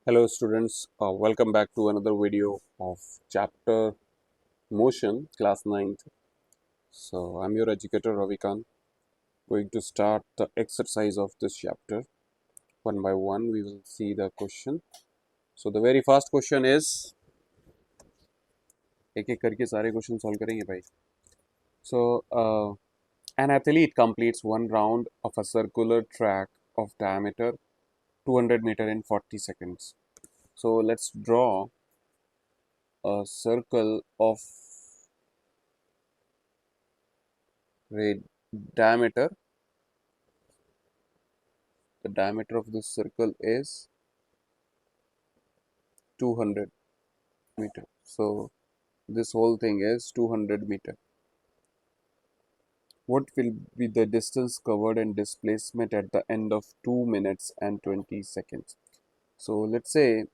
Hello students, welcome back to another video of chapter motion class 9th. So I'm your educator Ravikant, going to start the exercise of this chapter. One by one we will see the question. So the very first question is, एक एक करके सारे question solve करेंगे भाई. So an athlete completes one round of a circular track of diameter 200 meter in 40 seconds. So let's draw a circle of diameter. The diameter of this circle is 200 meter. So this whole thing is 200 meter. What will be the distance covered and displacement at the end of 2 minutes and 20 seconds? So let's say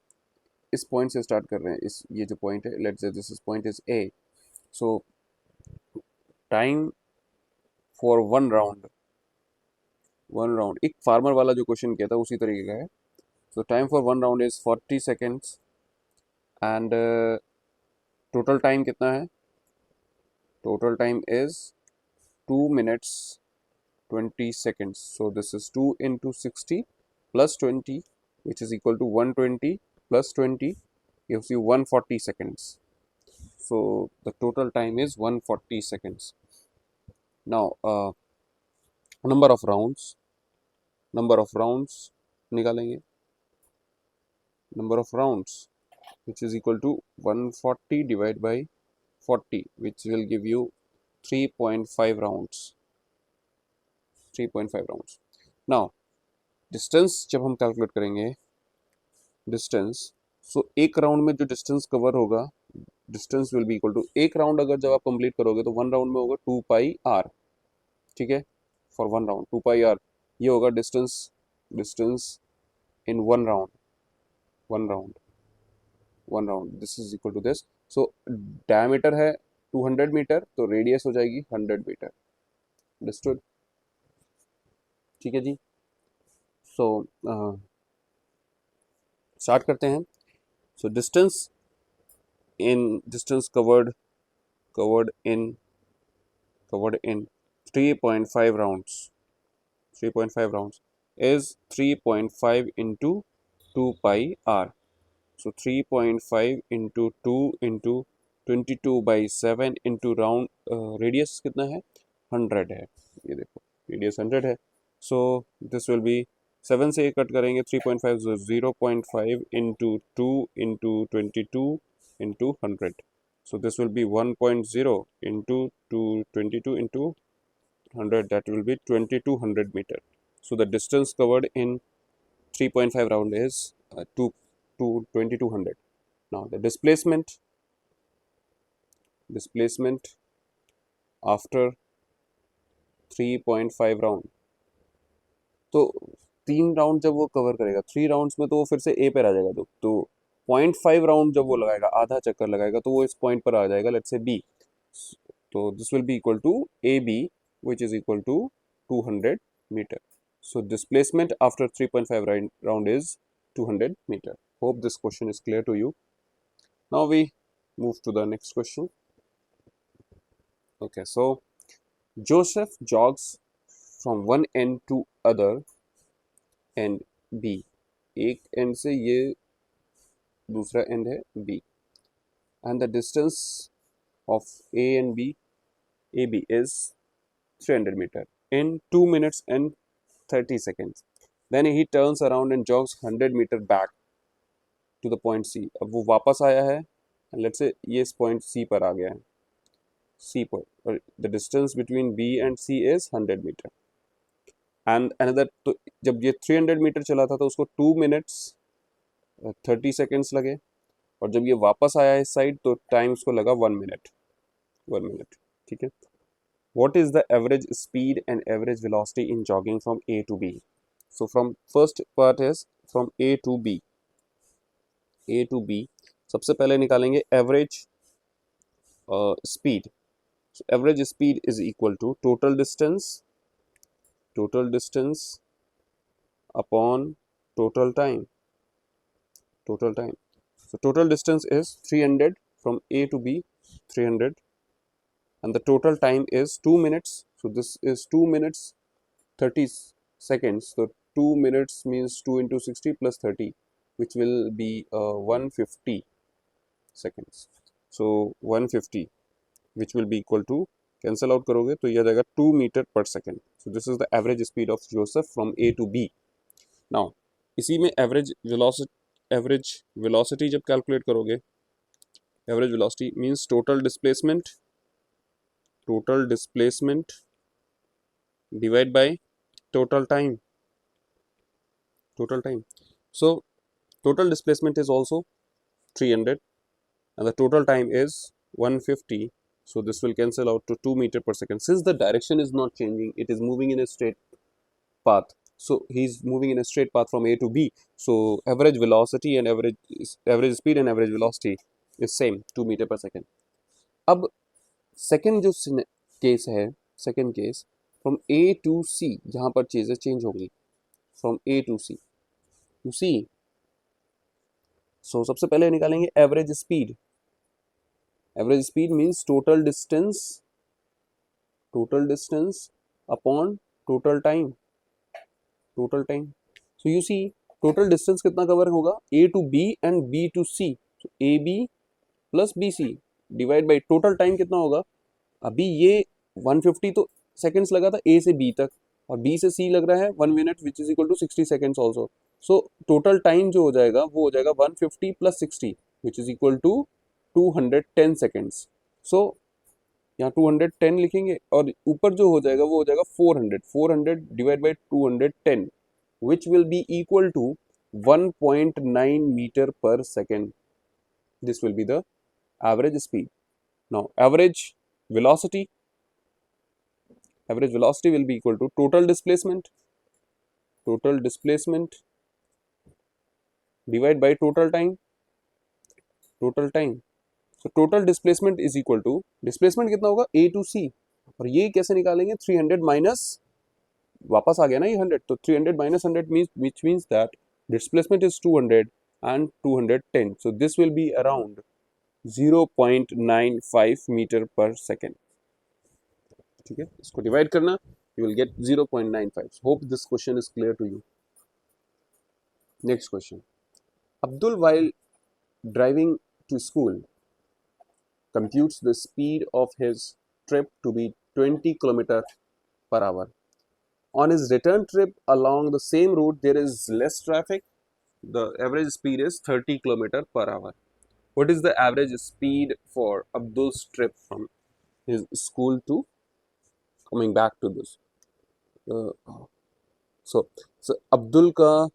इस point से start कर रहे हैं. इस ये जो point है, let's say this point is a. So time for one round एक फार्मर वाला जो क्वेश्चन किया था उसी तरीके का है. सो time for one round is 40 seconds and total time कितना है? Total time is 2 minutes 20 seconds. So this is 2 into 60 plus 20, which is equal to 120 plus 20 gives you 140 seconds. So the total time is 140 seconds. Now number of rounds निकालेंगे. Number of rounds which is equal to 140 divided by 40, which will give you 3.5 rounds. 3.5 rounds. Now distance जब हम calculate करेंगे distance, सो एक round में जो distance cover होगा, distance will be equal to, एक round अगर जब आप कंप्लीट करोगे तो वन राउंड में होगा 2 पाई आर. ठीक है, for one round 2 pi r ये होगा distance. Distance in one round this is equal to this. So diameter है 200 मीटर, तो रेडियस हो जाएगी 100 मीटर. अंडरस्टूड? ठीक है जी. सो स्टार्ट करते हैं. So distance covered in 3.5 rounds. 3.5 rounds is 3.5 into 2 pi r. So 3.5 into 2 into 22 by 7 into round radius कितना है? 100 है. ये देखो radius 100 है. So this will be 7 से कट करेंगे 3.5, 0.5 into 2 into 22 into 100. So this will be 1.0 into 22 into 100, that will be 2200 meter. So the distance covered in 3.5 round is 2200. Now the displacement after 3.5 round, तो 3 round जब वो cover करेगा 3 rounds में, तो वो फिर से ए पर आ जाएगा. तो 0.5 राउंड जब वो लगाएगा, आधा चक्कर लगाएगा, तो वो इस पॉइंट पर आ जाएगा, लेट्स से बी. तो this will be equal to A B, which is equal to 200 meter. So displacement after 3.5 round is 200 meter. Hope this question is clear to you. Now we move to the next question. Okay, so Joseph jogs from one end to other end B. एक end से ये दूसरा end है B, and the distance of A and B, AB is 300 meter in 2 minutes and 30 seconds. Then he turns around and jogs 100 meter back to the point C. अब वो वापस आया है, लेट्स से ये इस पॉइंट C पर आ गया है, C पर, और the distance between B and C is 100 meter. And another, तो जब ये 300 मीटर चला था तो उसको 2 minutes 30 seconds लगे, और जब ये वापस आया इस साइड तो टाइम उसको लगा 1 minute. ठीक है. What is the average speed and average velocity in jogging from A to B? So from first part is from A to B. सबसे पहले निकालेंगे average speed. So average speed is equal to total distance upon total time. total time. So total distance is 300 from A to B, 300, and the total time is 2 minutes. So this is 2 minutes 30 seconds. So 2 minutes means 2 into 60 plus 30, which will be 150 seconds. So 150, which will be equal to, cancel out करोगे तो यह जाएगा 2 meter per second. So this is the average speed of Joseph from A to B. Now इसी में average velocity जब calculate करोगे, average velocity means total displacement divide by total time. So total displacement is also 300 and the total time is 150. So this will cancel out to 2 meter per second. Since the direction is not changing, it is moving in a straight path. So he's moving in a straight path from A to B. So average velocity and average speed and average velocity is same, 2 meter per second. अब second जो case है, second case from A to C, जहाँ पर चीज़ें change होंगी from A to C. You see, so सबसे पहले निकालेंगे average speed. Average speed means total distance upon total time. So you see, total distance कितना कवर होगा, A to B and B to C. So A B plus B C divide by total time कितना होगा. अभी ये 150 तो seconds लगा था ए से बी तक, और बी से सी लग रहा है 1 minute which is equal to 60 seconds also. So total time जो हो जाएगा वो हो जाएगा 150 plus 60 which is equal to 210 seconds. So यहाँ 210 लिखेंगे और ऊपर जो हो जाएगा वो हो जाएगा 400 divide by 210 which will be equal to 1.9 meter per second. This will be the average speed. Now average velocity will be equal to total displacement divide by total time. So total displacement is equal to, displacement कितना होगा A to C, और ये कैसे निकालेंगे, 300 minus, वापस आ गया ना ये 100, तो 300 minus 100 means, which means that displacement is 200 and 210. So this will be around 0.95 metre per second. ठीक है, इसको डिवाइड करना, you will get 0.95. Hope this question is clear to you. Next question. Abdul, while driving to school, computes the speed of his trip to be 20 km per hour. On his return trip along the same route, there is less traffic. The average speed is 30 km per hour. What is the average speed for Abdul's trip from his school to coming back to this? So Abdul ka,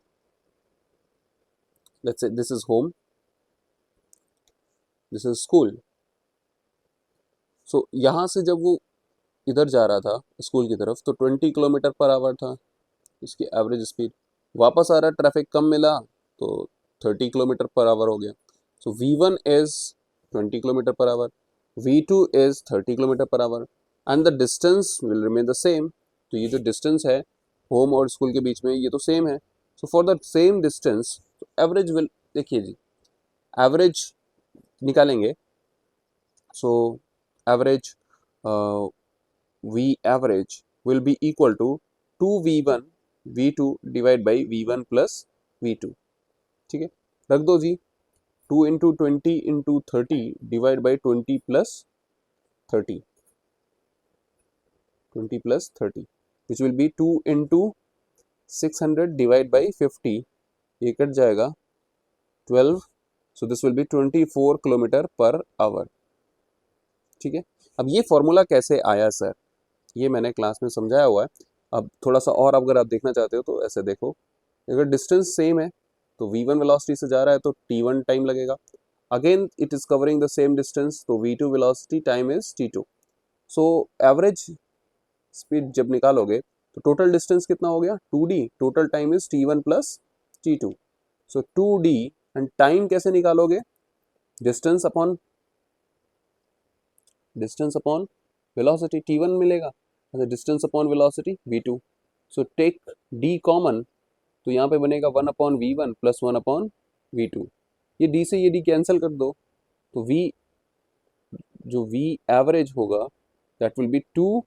let's say this is home, this is school. So यहाँ से जब वो इधर जा रहा था school की तरफ तो 20 किलोमीटर पर आवर था इसकी एवरेज स्पीड. वापस आ रहा, ट्रैफिक कम मिला तो 30 किलोमीटर पर आवर हो गया. So V1 is 20 km per hour, V2 is 30 km per hour and the distance will remain the same. तो ये जो distance है होम और स्कूल के बीच में ये तो सेम है. So for the same distance average will, देखिए जी average निकालेंगे. So average V average will be equal to 2V1 V2 divide by V1 plus V2. ठीक है, रख दो जी. 2 into 20 into 30 divide by 20 plus 30 which will be 2 into 600 divide by 50, ये cut जाएगा 12. So this will be 24 km per hour. ठीक है, अब ये फॉर्मूला कैसे आया सर, ये मैंने क्लास में समझाया हुआ है. अब थोड़ा सा और अगर आप देखना चाहते हो तो ऐसे देखो, अगर डिस्टेंस सेम है तो V1 वेलोसिटी से जा रहा है तो T1 टाइम लगेगा. Again it is covering the same distance तो V2 velocity time is T2. So average speed जब निकालोगे तो टोटल डिस्टेंस कितना हो गया 2D, total time is T1 plus T2. So 2D and time कैसे निकालोगे, डिस्टेंस अपॉन वेलोसिटी T1 मिलेगा, distance upon velocity V2. So take D common, तो यहाँ पे बनेगा 1/V1 प्लस 1/V2. ये डी से ये डी कैंसिल कर दो, तो वी, जो वी एवरेज होगा दैट विल बी 2,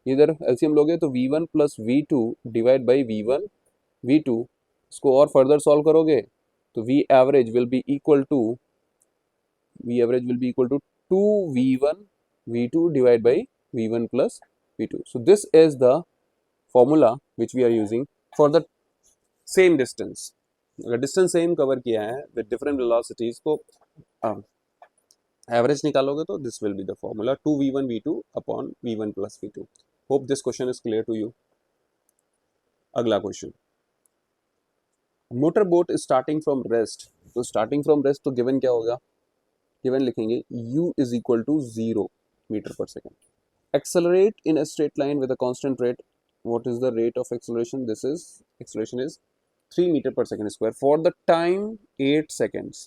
इधर एलसीएम लोगे तो v1 plus v2 divide by v2, इसको और फर्दर सॉल्व करोगे तो v average will be equal to 2v1 v2 divide by v1 plus v2. So this is the formula which we are using for the same distance. अगर distance same cover किया है with different velocities तो average निकालोगे तो this will be the formula 2v1 v2 upon v1 plus v2. Hope this question is clear to you. अगला क्वेश्चन, motor boat starting from rest. तो starting from rest तो given क्या होगा, given लिखेंगे u is equal to 0 meter per second. Accelerate in a straight line with a constant rate. What is the rate of acceleration? This is, acceleration is 3 meter per second square for the time 8 seconds.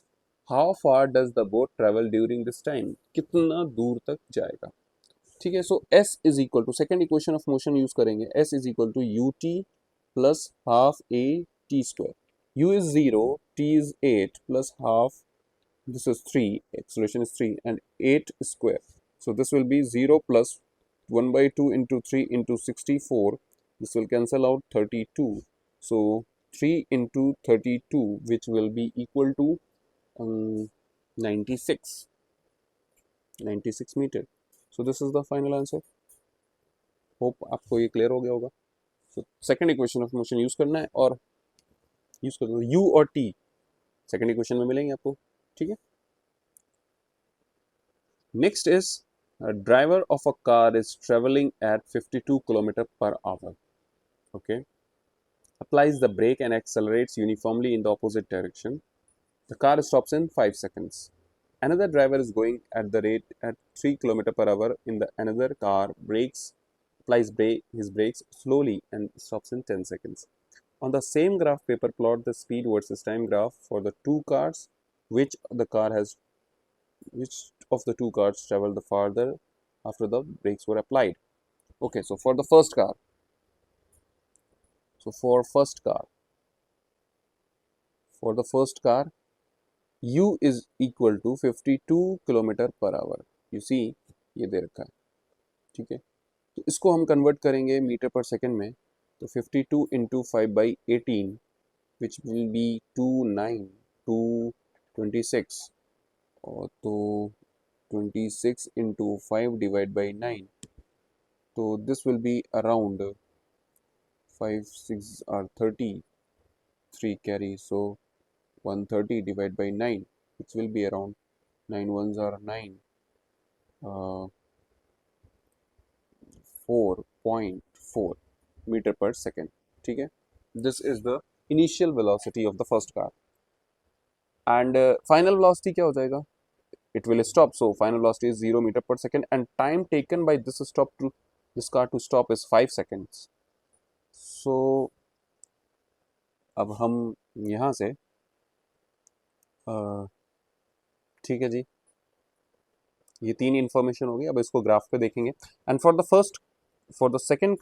How far does the boat travel during this time? कितना दूर तक जाएगा. ठीक है, so s is equal to, second equation of motion use करेंगे, s is equal to u t plus half a t square. u is 0, t is 8 plus half, this is 3, acceleration is 3 and 8 square. So this will be 0 plus 1 by 2 into 3 into 64. This will cancel out 32. So 3 into 32 which will be equal to 96 meter. So this is the final answer. Hope आपको ये clear हो गया होगा. So second equation of motion use करना है और use कर दो u और t सेकेंड इक्वेशन में मिलेंगे आपको. ठीक है. Next is, a driver of a car is traveling at 52 km per hour. Okay. Applies the brake and accelerates uniformly in the opposite direction. The car stops in 5 seconds. Another driver is going at the rate at 3 km per hour in the another car, applies his brakes slowly and stops in 10 seconds. On the same graph paper, plot the speed versus time graph for the two cars. Which of the two cars travel the farther after the brakes were applied? Okay, so for the first car, u is equal to 52 kilometer per hour. You see, ये दे रखा है. ठीक है, तो इसको हम convert करेंगे मीटर पर सेकेंड में. तो 52 two into 5/18 which will B 226, और तो 26 इंटू 5 डिवाइड बाई 9, तो this will be around 5 6 are 30, 3 carry, so 130 divided by 9, which will be around 9 ones are 9, 4.4 meter per second. ठीक है, this is the initial velocity of the first car. And final velocity क्या हो जाएगा? It will stop, so final velocity is 0 meter per second and time taken by this car to stop is 5 seconds. So अब हम यहाँ से ठीक है जी, ये तीन इंफॉर्मेशन होगी. अब इसको ग्राफ पे देखेंगे. And for the second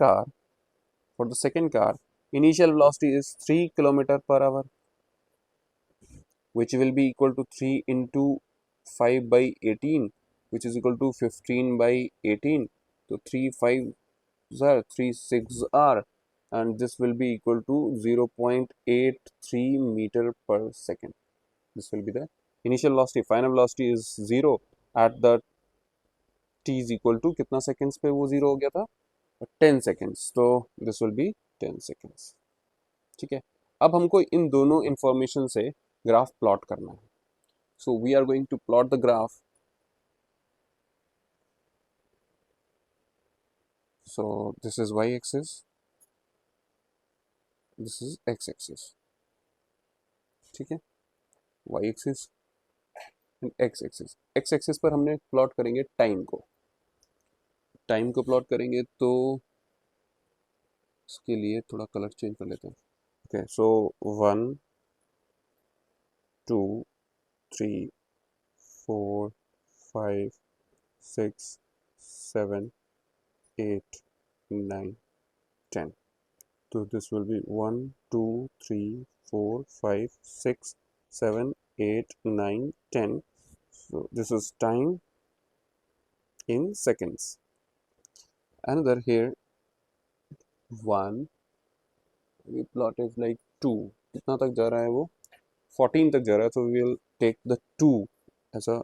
car initial velocity is 3 kilometre per our, which will be equal to 3 into 5/18, which is equal to 15/18. So 3 5s are 3 6 are, and this will be equal to 0.83 meter per second. This will be the initial velocity. Final velocity is 0 at the t is equal to कितना seconds पे वो 0 हो गया था, 10 seconds. तो this will be 10 seconds. ठीक है, अब हमको इन दोनों इंफॉर्मेशन से ग्राफ प्लॉट करना है. So we are going to plot the graph. So this is y-axis, this is x-axis. ठीक है, y-axis and x-axis. x-axis पर हमने प्लॉट करेंगे टाइम को प्लॉट करेंगे, तो इसके लिए थोड़ा कलर चेंज कर लेते हैं. Okay, so 1 2 3 4 5 6 7 8 9 10. So this will be 1 2 3 4 5 6 7 8, 9, 10. So this is time in seconds. Another here 1, we plot is like 2. कितना तक जा रहा है वो? 14 तक जा रहा है, so we will take the 2 as a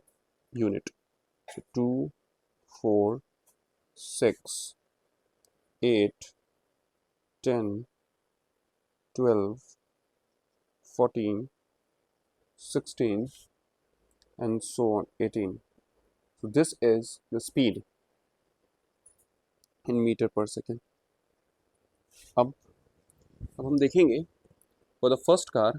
unit. So 2, 4, 6, 8, 10, 12, 14, 16, and so on, 18. So this is the speed in meter per second. अब हम देखेंगे for the first car,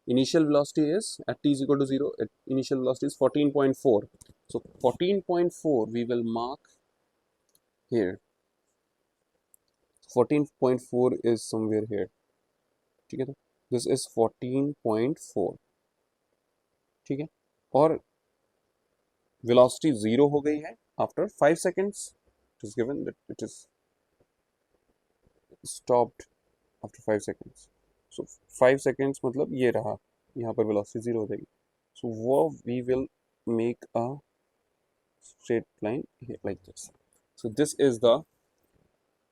initial velocity is at t is equal to 0, initial velocity is 14.4. So 14.4 we will mark here. 14.4 is somewhere here. ठीक है, तो this is 14.4. ठीक है, और velocity 0 हो गई है after 5 seconds. It is given that it is stopped after 5 seconds. So 5 seconds मतलब ये रहा, यहाँ पर velocity 0 हो जाएगी. So वो we will make a straight line here like this. So this is the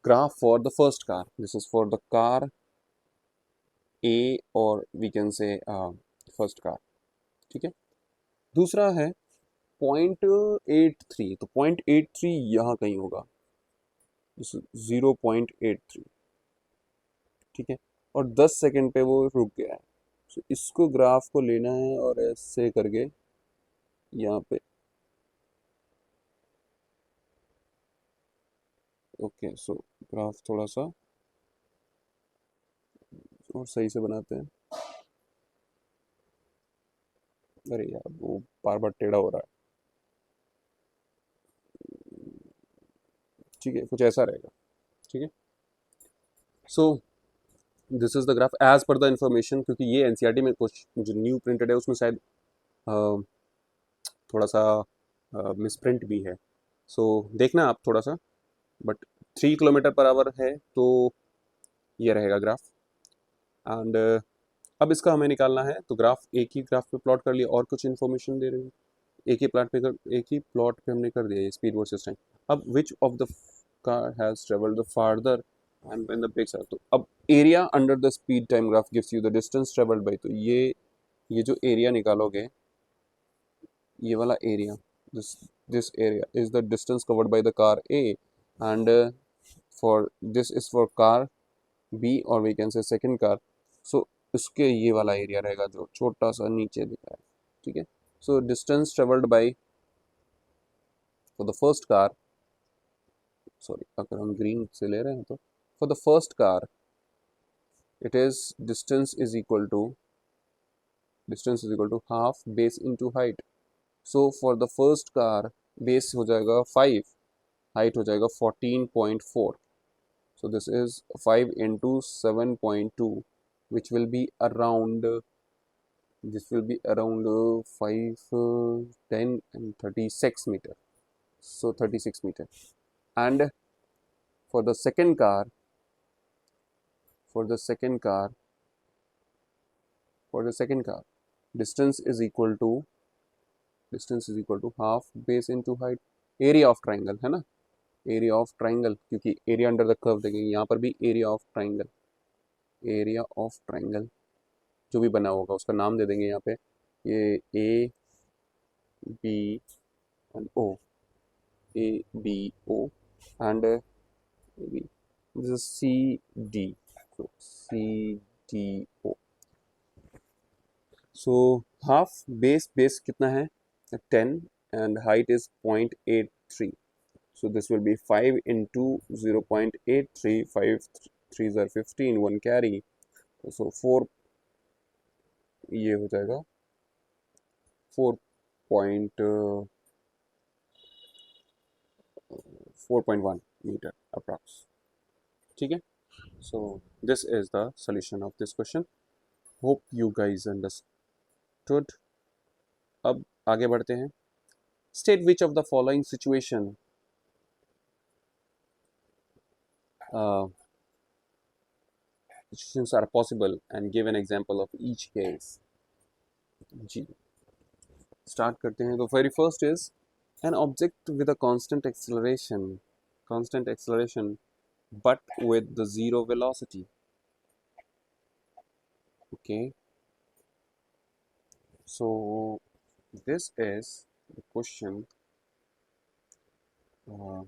graph for the first car. This is for the car A, or we can say first car. ठीक है, दूसरा है 0.83. तो 0.83 यहाँ कहीं होगा, 0.83. ठीक है, और 10 सेकंड पे वो रुक गया है. तो इसको ग्राफ को लेना है और ऐसे करके यहाँ पे, ओके. सो ग्राफ थोड़ा सा और सही से बनाते हैं. अरे यार वो बार बार टेढ़ा हो रहा है. ठीक है, कुछ ऐसा रहेगा. ठीक है, so this is the graph as per the information, क्योंकि ये एनसीईआरटी में कुछ जो न्यू प्रिंटेड है उसमें शायद थोड़ा सा मिसप्रिंट भी है. सो देखना आप थोड़ा सा, बट 3 किलोमीटर पर आवर है तो ये रहेगा ग्राफ. एंड अब इसका हमें निकालना है, तो ग्राफ एक ही ग्राफ पे प्लॉट कर लिया और कुछ इन्फॉर्मेशन दे रही है. एक ही प्लॉट पे हमने कर दिया ये स्पीड वर्सेस टाइम. अब which of the car has travelled the farther and when the brakes are. तो अब area under the speed time graph gives you the distance travelled by. तो ये जो एरिया निकालोगे, ये वाला area, this area is the distance covered by the car A, and for this is for car B, or we can say second car. So इसके ये वाला area रहेगा जो छोटा सा नीचे दिख रहा है. ठीक है, so distance traveled by for the first car, sorry अगर हम ग्रीन से ले रहे हैं तो for the first car it is distance is equal to half base into height. So for the first car base हो जाएगा 5, height हो जाएगा 14.4. So this is 5 into 7.2, which will be around, 5, 10 and 36 meter. So 36 meter. And for the second car, distance is equal to half base into height. Area of triangle है ना, area of triangle, क्योंकि area under the curve देखेंगे, यहाँ पर भी area of triangle जो भी बना होगा उसका नाम दे देंगे यहाँ पे. ये A B and O, ABO, and this is CD. So CDO. So half base कितना है 10 and height is 0.83. So this will be 5 into 0.83. 5 3s are 15, 1 carry. So 4, ये हो जाएगा 4.1 meter approx. ठीक है, so this is the solution of this question. Hope you guys understood. अब आगे बढ़ते हैं. State which of the following situations are possible and give an example of each case. जी स्टार्ट करते हैं। तो very first is an object with a constant acceleration but with the zero velocity. Okay, so this is the question. uh,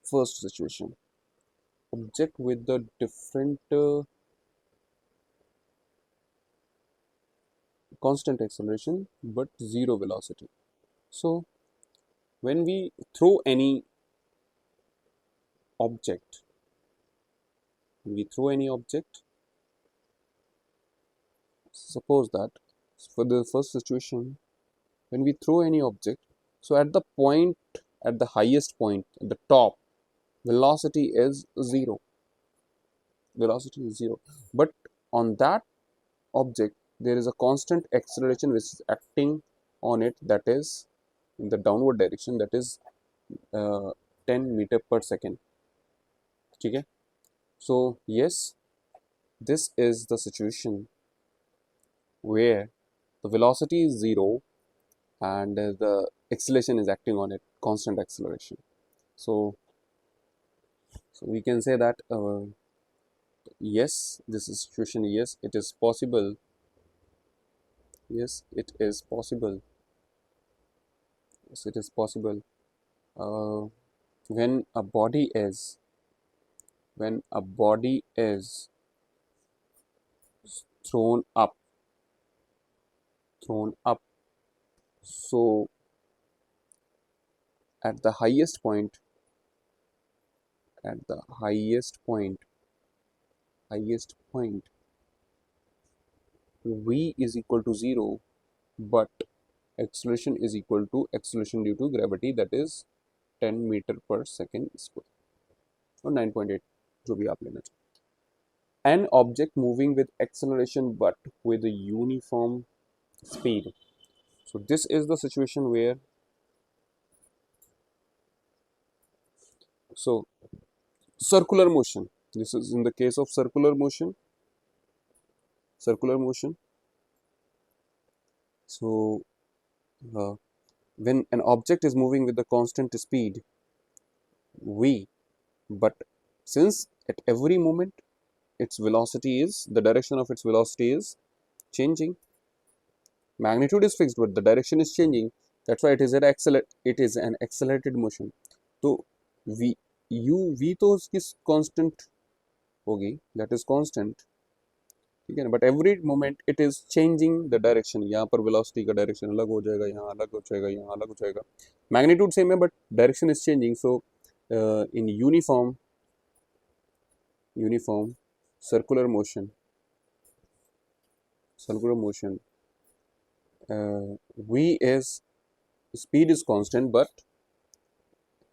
First situation, object with the different constant acceleration but zero velocity. So when we throw any object, suppose that for the first situation, when we throw any object, so at the point, at the highest point, at the top, velocity is zero. Velocity is zero, but on that object there is a constant acceleration which is acting on it, that is in the downward direction, that is 10 meter per second. Okay, so yes, this is the situation where the velocity is zero and the acceleration is acting on it, constant acceleration. So we can say that yes, this is situation, yes it is possible, yes it is possible, yes it is possible. uh, when a body is thrown up, thrown up so at the highest point, at the highest point v is equal to 0, but acceleration is equal to acceleration due to gravity, that is 10 meter per second square और 9.8 जो भी आप लेना चाहें. An object moving with acceleration but with a uniform speed. So this is the situation where, so circular motion, this is in the case of circular motion. So uh, when an object is moving with the constant speed v, but since at every moment its velocity is, the direction of its velocity is changing, magnitude is fixed but the direction is changing, that's why it is an accelerated motion. तो v v तो उसकी constant होगी, that is constant, ठीक है ना, but every moment it is changing the direction, यहाँ पर velocity का डायरेक्शन अलग हो जाएगा, यहाँ अलग हो जाएगा, यहाँ अलग हो जाएगा, मैग्नीट्यूड सेम है but direction is changing. So in uniform circular motion, v is, speed is constant but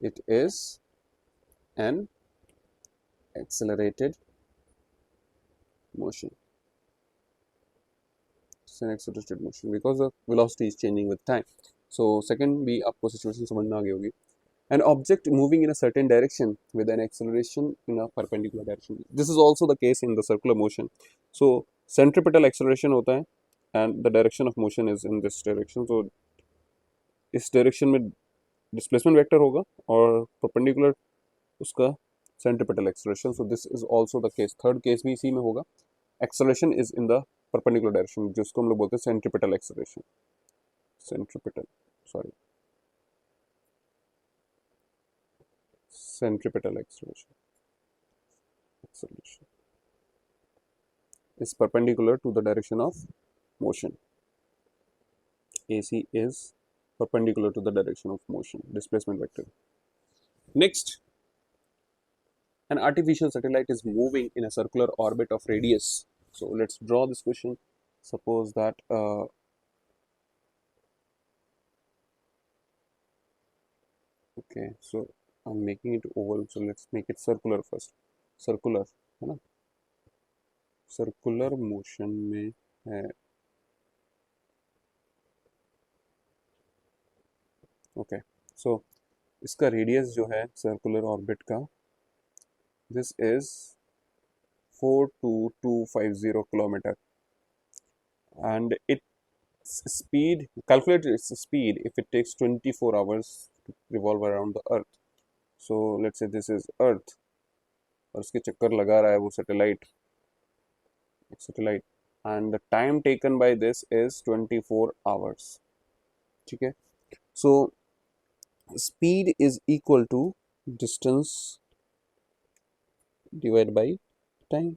it is an accelerated motion. It's an accelerated motion because the velocity is changing with time. So second भी आपको situation समझ में आ गई होगी. An object moving in a certain direction with an acceleration in a perpendicular direction. This is also the case in the circular motion. So centripetal acceleration होता है and the direction of motion is in this direction. So इस direction में displacement vector होगा और perpendicular उसका centripetal acceleration. So this is also the case. Third case भी इसी में होगा. Acceleration is in the perpendicular direction, जिसको हम लोग बोलते हैं centripetal acceleration. Centripetal acceleration is perpendicular to the direction of motion. AC is perpendicular to the direction of motion, displacement vector. Next, an artificial satellite is moving in a circular orbit of radius. So let's draw this question. Suppose that okay, so I'm making it oval, so let's make it circular first. Circular, है ना? Circular motion में है, okay, so इसका radius जो है circular orbit का, this is 42250 kilometer, and its speed, calculate its speed if it takes 24 hours to revolve around the earth. So let's say this is earth और उसके चक्कर लगा रहा है वो satellite and the time taken by this is 24 hours. ठीक है, so speed is equal to distance divided by time.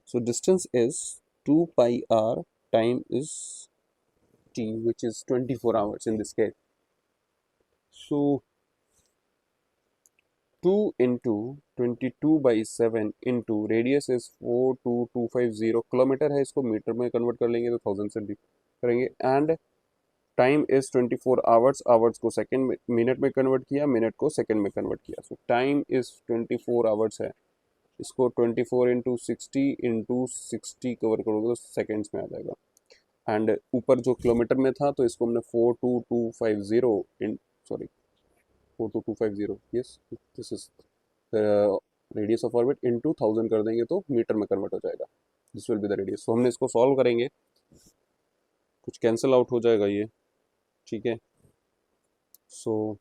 So distance is 2 pi r, time is t, which is 24 hours in this case. So 2 into 22 by 7 into radius is 42250 kilometre है, इसको metre में convert कर लेंगे तो 1000 से करेंगे, and time is 24 hours, hours को second minute में कन्वर्ट किया, मिनट को सेकंड में कन्वर्ट किया, सो टाइम इज 24 आवर्स है, इसको 24 इंटू 60 कवर करोगे तो सेकेंड्स में आ जाएगा, एंड ऊपर जो किलोमीटर में था तो इसको हमने 42250 in sorry 42250, yes this is radius of orbit into 1000 कर देंगे तो मीटर में कन्वर्ट हो जाएगा, this will be the radius. तो हमने इसको सॉल्व करेंगे, कुछ कैंसिल आउट हो जाएगा ये, ठीक है. सो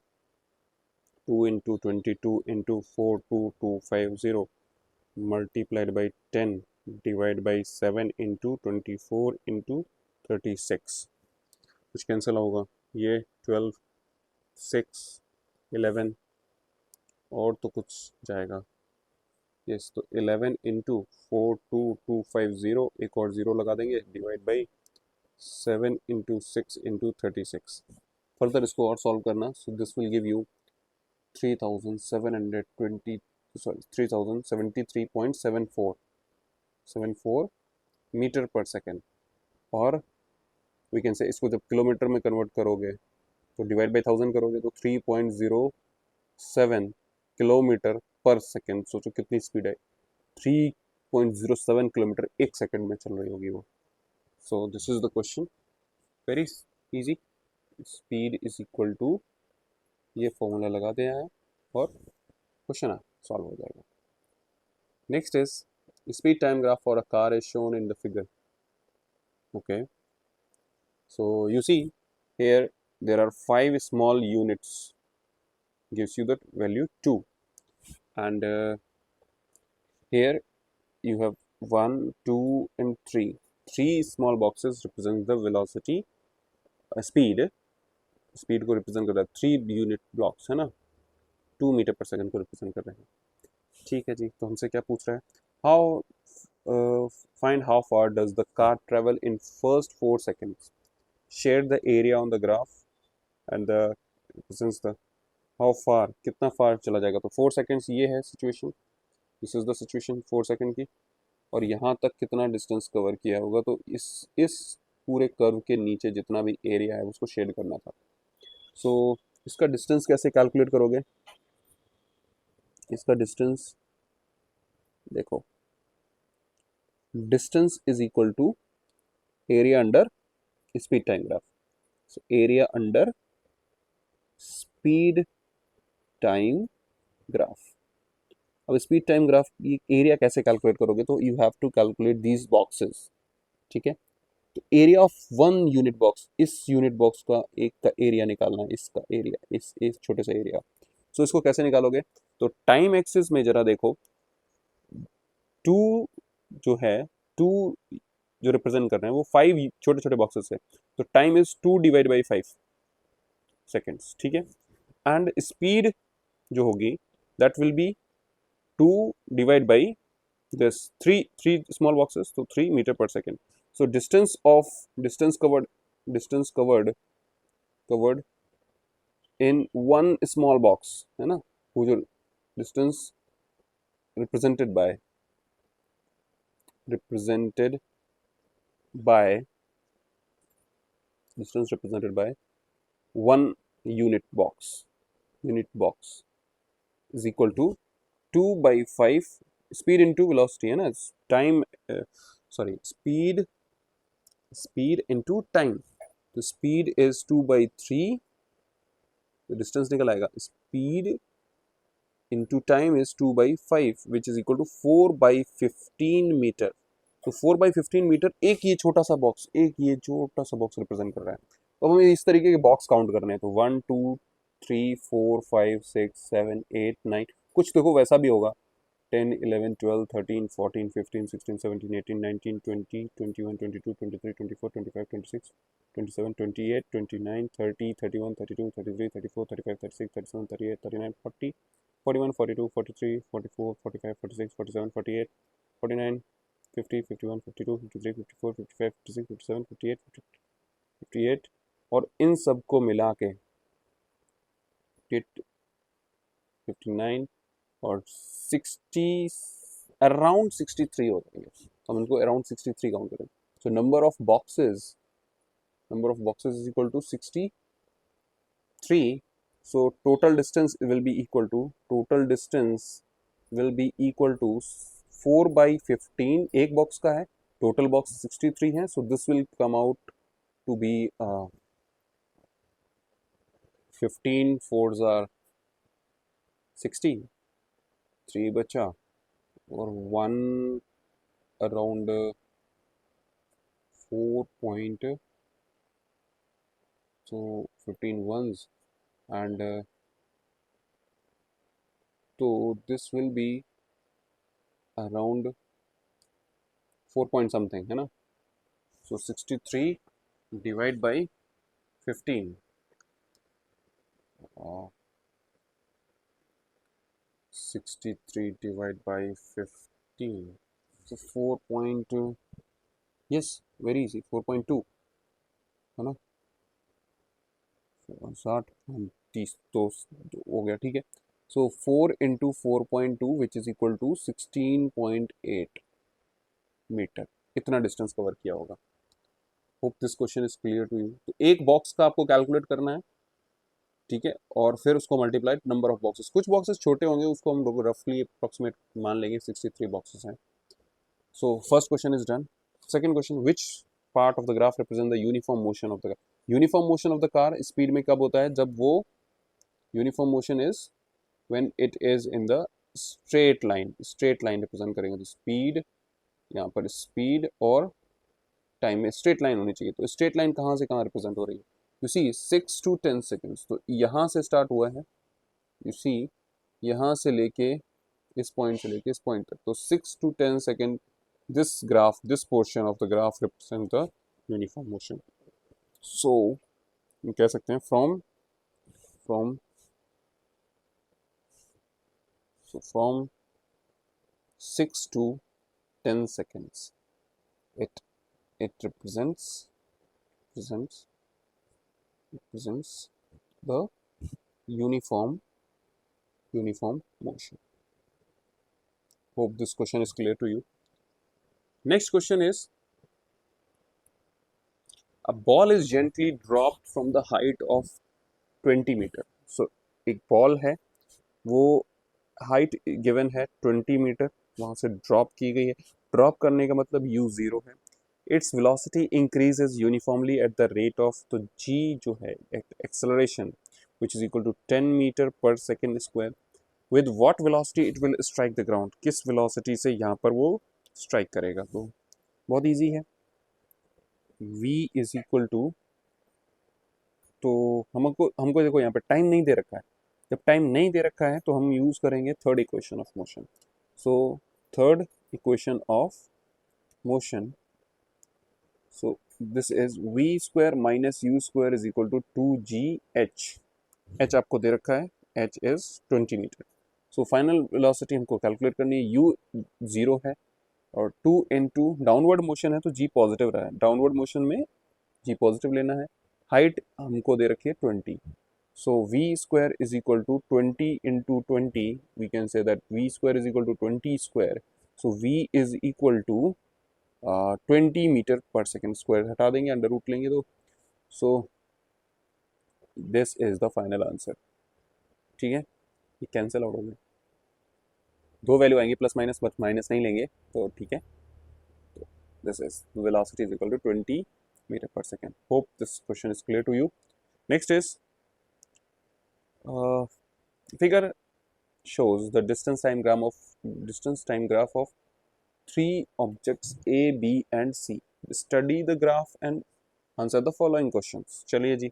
2 into 22 into 42250 multiplied by 10 divide by 7 into 24 into 36, कुछ कैंसिल होगा, ये 12 6 11 और तो कुछ जाएगा, यस, तो 11 इंटू 42250, एक और ज़ीरो लगा देंगे, divide by 7 into 6 into 36. Further इसको और सॉल्व करना, so this will give you 3720 sorry 3073.74 metre per second, और वी कैन से इसको जब किलोमीटर में कन्वर्ट करोगे तो डिवाइड बाई 1000 करोगे तो 3.07 किलोमीटर पर सेकेंड. सोचो कितनी स्पीड है, 3.07 किलोमीटर एक सेकेंड में चल रही होगी वो. So this is the question, very easy. Speed is equal to, ये फॉर्मूला लगा दिया है और क्वेश्चन सॉल्व हो जाएगा. Next is speed time graph for a car is shown in the figure. Okay, so you see here there are 5 small units, gives you the value 2, and here you have 1 2 and 3 small boxes represent the velocity, speed को represent कर रहा है, 3 unit blocks है ना, 2 metre पर second को represent कर रहे हैं. ठीक है जी, तो हमसे क्या पूछ रहा है, how find how far does the car travel in first 4 seconds, share the area on the graph and the represents the how far, कितना फार चला जाएगा, तो 4 seconds ये है situation, this is the situation 4 second की, और यहाँ तक कितना डिस्टेंस कवर किया होगा, तो इस पूरे कर्व के नीचे जितना भी एरिया है उसको शेड करना था. सो इसका डिस्टेंस कैसे कैलकुलेट करोगे, इसका डिस्टेंस देखो, distance is equal to area under speed time graph. So area under speed time graph. अब स्पीड टाइम ग्राफ की एरिया कैसे कैलकुलेट करोगे, तो you have to calculate these boxes. ठीक है, तो एरिया ऑफ 1 यूनिट बॉक्स, इस यूनिट बॉक्स का एक का एरिया निकालना है, इसका एरिया, इस छोटे से एरिया. सो इसको कैसे निकालोगे, तो टाइम एक्सिस में जरा देखो, 2 जो है, 2 जो रिप्रेजेंट कर रहे हैं वो 5 छोटे छोटे बॉक्सेस है, तो time is 2 divide by 5 seconds. ठीक है, एंड स्पीड जो होगी that will be 2 divide by this three small boxes, so 3 meter per second. So distance covered in one small box है ना, वो जो distance represented by one unit box is equal to 2 by 5 speed into velocity है ना, time speed into time, तो speed is 2 by 3, तो distance निकल आएगा, स्पीड into time is 2/5 which is equal to 4/15 metre. तो 4/15 मीटर एक ये छोटा सा बॉक्स रिप्रेजेंट कर रहा है। तो हमें इस तरीके के बॉक्स काउंट करने हैं, तो 1 2 3 4 5 6 7 8 9, कुछ देखो वैसा भी होगा, 10 11 12 13 14 15 16 17 18 19 20 21 22 23 24 25 26 27 28 29 30 31 32 33 34 35 36 37 38 39 40 41 42 43 44 45 46 47 48 49 50 51 52 53 54 55 56 57 58 58 और इन सब को मिला के 59 और 60 अराउंड 63 हो जाएंगे। हम इनको अराउंड 63 काउंट करें। So number of boxes is equal to 63। So total distance will be equal to 4/15। एक बॉक्स का है, टोटल बॉक्स 63 है, so this will come out to be 15 4s are 60, 3 बचा और 1 around 4 point, so 15 ones and so this will be around 4 point something है ना। so 63 divide by 15 63 divide by 15, so 4 point, yes very easy, 4.2 है ना। 60 30 तो हो गया, ठीक है। So 4 into 4.2 which is equal to 16.8 metre, इतना डिस्टेंस कवर किया होगा। Hope this question is clear to you. तो एक बॉक्स का आपको कैलकुलेट करना है, ठीक है, और फिर उसको मल्टीप्लाई नंबर ऑफ बॉक्सेस। कुछ बॉक्सेस छोटे होंगे, उसको हम लोग रफली अप्रोक्सीमेट मान लेंगे 63 बॉक्सेस हैं। So first question is done. Second question, which part of the graph represent the uniform motion of the car. Uniform motion of the car speed में कब होता है, जब वो uniform motion is when it is in the straight line represent करेंगे। तो speed, यहाँ पर स्पीड और टाइम में स्ट्रेट लाइन होनी चाहिए। तो स्ट्रेट लाइन कहाँ से कहाँ रिप्रेजेंट हो रही है, यू सी 6 to 10 सेकेंड्स। तो यहाँ से स्टार्ट हुआ है, यू सी यहाँ से लेके इस पॉइंट से लेके इस पॉइंट तक, तो 6 to 10 second this portion of the graph represent the uniform motion. So कह सकते हैं from from 6 to 10 seconds it represents the uniform motion. Hope this question is clear to you. Next question is, a ball is gently dropped from the height of 20 meter. So एक ball है, वो height given है 20 metre, वहाँ से drop की गई है। Drop करने का मतलब u0 है। It's velocity increases uniformly at the rate of, तो g जो है acceleration which is equal to 10 meter per second square. With what velocity it will strike the ground, किस वेलोसिटी से यहाँ पर वो स्ट्राइक करेगा। तो बहुत ईजी है, v इज इक्वल टू, तो हमको देखो यहाँ पे टाइम नहीं दे रखा है। जब टाइम नहीं दे रखा है तो हम यूज करेंगे third equation of motion. So third equation of motion, so this is v square minus u square is equal to 2gh। h आपको दे रखा है, h is 20 metre. So final velocity हमको कैलकुलेट करनी है, u 0 है और 2 इंटू डाउनवर्ड मोशन है तो g पॉजिटिव रहा है, डाउनवर्ड मोशन में g पॉजिटिव लेना है। हाइट हमको दे रखी है 20, so v square is equal to 20 into 20, we can say that v square is equal to 20 square, so v is equal to 20 meter per second. Square हटा देंगे, under root लेंगे तो, so this is the final answer। ठीक है, ये cancel out हो गया, दो वैल्यू आएंगे प्लस माइनस, बट माइनस नहीं लेंगे तो ठीक है। तो this is velocity is equal to 20 meter per second. Hope this question is clear to you. Next is figure shows the distance time graph of three objects A, B and C. Study the graph and answer the following questions. चलिए जी,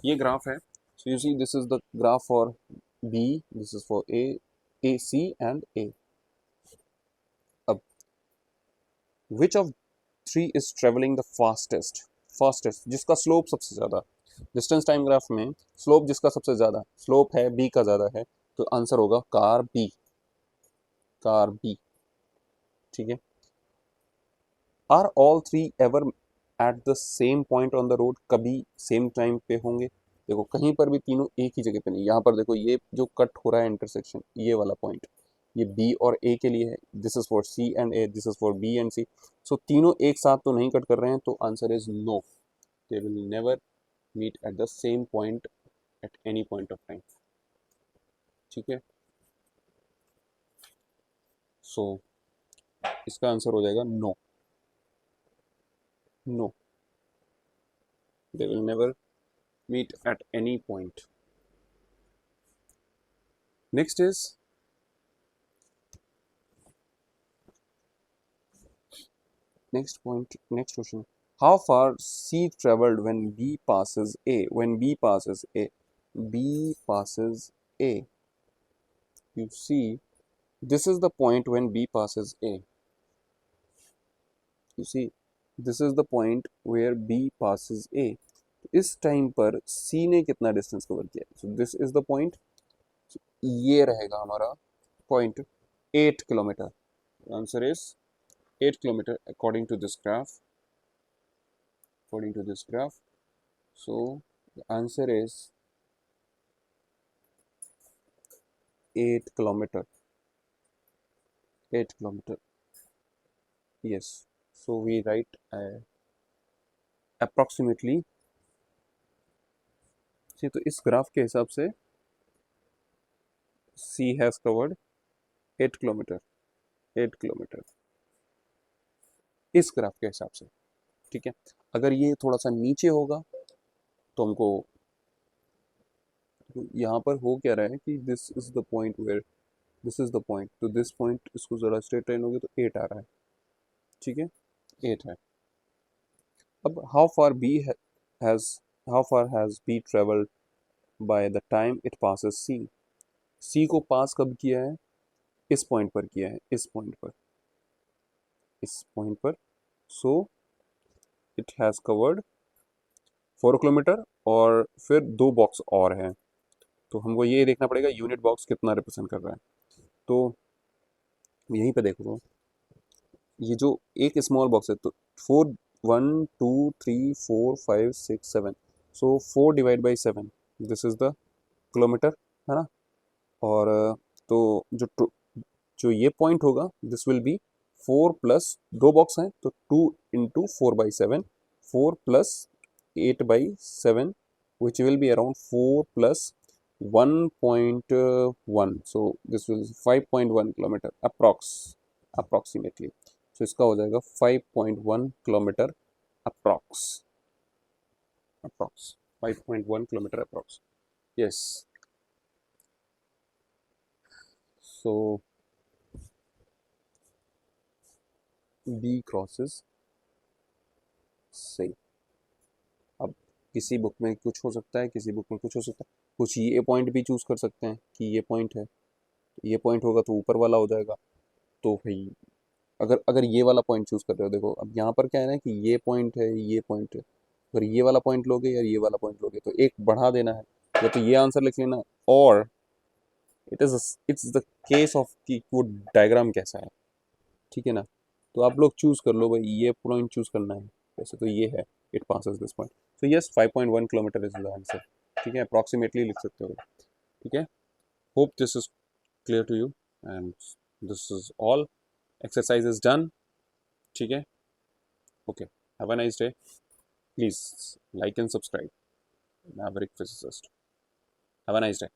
ये graph है. So you see this is the graph for B, this is for A, C and A. अब which of three is traveling the fastest जिसका slope सबसे ज़्यादा. Distance time graph में slope जिसका सबसे ज़्यादा स्लोप है B का ज़्यादा है, तो आंसर होगा कार बी. ठीक है. Are all three ever at the same point on the road. कभी सेम टाइम पे होंगे. देखो कहीं पर भी तीनों एक ही जगह पे नहीं. यहाँ पर देखो ये जो कट हो रहा है इंटरसेक्शन, ये वाला पॉइंट, ये बी और ए के लिए है. This is for C and A, this is for B and C. So तीनों एक साथ तो नहीं कट कर रहे हैं, तो answer is no. They will never meet at the same point at any point of time. ठीक है. सो इसका आंसर हो जाएगा no. No, they will never meet at any point. Next is next point, next question. How far C traveled when B passes A? When B passes A, B passes A. You see, this is the point when B passes A. You see, this is the point where B passes A. इस time पर C ने कितना distance cover किया? So this is the point. ये रहेगा हमारा point 8 kilometre. Answer is 8 kilometer according to this graph. So the answer is 8 kilometer. Yes. So we write approximately. See, तो इस ग्राफ के हिसाब से C has covered 8 kilometer. इस ग्राफ के हिसाब से. ठीक है. अगर ये थोड़ा सा नीचे होगा तो हमको यहाँ पर हो क्या रहा है कि this is the point where this is the point, तो दिस पॉइंट इसको ज़रा स्ट्रेट लाइन होगी तो 8 आ रहा है. ठीक है. 8 है. अब how far has B travelled by the time it passes C. C को पास कब किया है? इस पॉइंट पर किया है. इस पॉइंट पर. So it has covered 4 kilometre. और फिर 2 बॉक्स और हैं, तो हमको ये देखना पड़ेगा यूनिट बॉक्स कितना रिप्रेजेंट कर रहा है. तो यहीं पे देखो, ये जो एक स्मॉल बॉक्स है, तो 4 1 2 3 4 5 6 7. सो 4 divide by 7, this is the kilometre, है ना. और तो जो ये पॉइंट होगा, this will B 4 plus 2 box हैं तो 2 into 4/7, 4 plus 8/7, which will be around 4 plus 1.1. So this will 5.1 kilometer approximately. So इसका हो जाएगा 5.1 kilometre approx. 5.1 kilometre approx. Yes. So B crosses C. अब किसी बुक में कुछ हो सकता है, किसी बुक में कुछ हो सकता है. कुछ ये पॉइंट भी चूज कर सकते हैं कि ये पॉइंट है, ये पॉइंट होगा तो ऊपर वाला हो जाएगा. तो भाई अगर अगर ये वाला पॉइंट चूज कर रहे हो, देखो अब यहाँ पर क्या है ना कि ये पॉइंट है, ये पॉइंट है. अगर ये वाला पॉइंट लोगे या ये वाला पॉइंट लोगे तो एक बढ़ा देना है, या तो ये आंसर लिख लेना. और इट्स द केस ऑफ कि वो डायग्राम कैसा है. ठीक है ना. तो आप लोग चूज कर लो भाई, ये पॉइंट चूज करना है. वैसे तो ये है, it passes this point. So yes, 5.1 kilometre is the answer. ठीक है. अप्रॉक्सीमेटली लिख सकते हो. ठीक है. Hope this is clear to you and this is all. Exercise is done. ठीक है. Okay. Have a nice day. Please like and subscribe. Maverick Physicist. Have a nice day.